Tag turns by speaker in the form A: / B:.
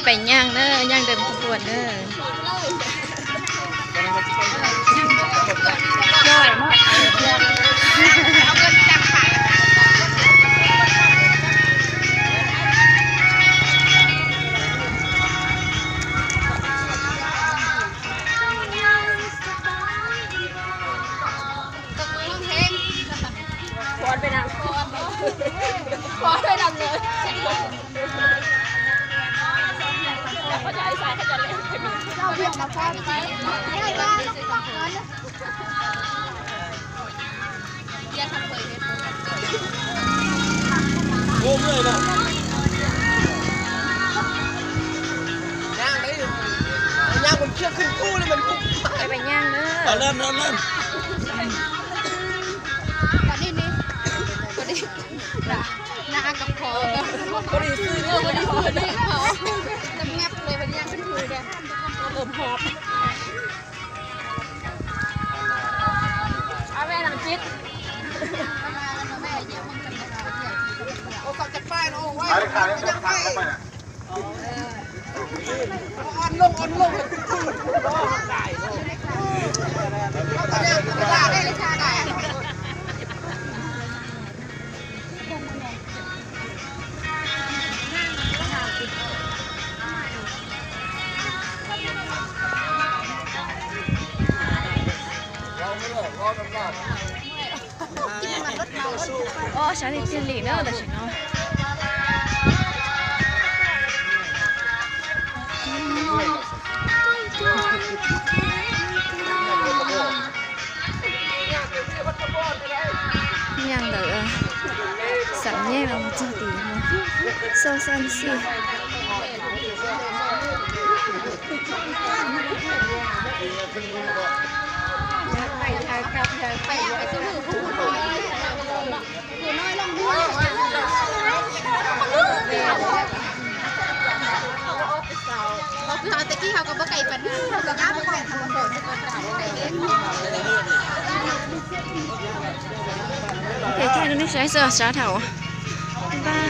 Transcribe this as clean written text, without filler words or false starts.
A: ไปย่างเด้อย่างเดินขบวนเด้อย่อยมากเอาเงินจังค่ะพอดไปนำพอดไปนำเลยเขาจะไอ้สายเขาจะเล่นเราเรียกมาพอดไปได้บ้างยังทำเผยเลยโง่เลยนะย่างได้ย่างมันเชือกขึ้นคู่เลยมันปุ๊บไปย่างเนอะเริ่มตอนนี้หน้ากับคอก็ดีซื้อเนื้อก็ดีซื้อเนื้อเขาจะแงบเลยมันย่างขึ้นคู่เลยเริ่มหอบเอาแม่หลังจิตโอ้ก็จะป้ายโอ้ไว้ยังไงอ่อนลงเลยได้ได้เลยชาได้โอ้ฉันจินหลีเนอะแต่ฉันเนาะยังเด้อสัญญาเราจะดีมั้ยโซเซนซี่ไปซื้อหูน้อยลงหัวเขาคือเอาตะกี้เขากับบ่ไก่ปันเขากับอ้าบ่ไก่ทำโหดจะกดด่าบ่ไก่เล็กโอเคแค่นี้ไม่ใช่เสื้อช้าเถาบ้า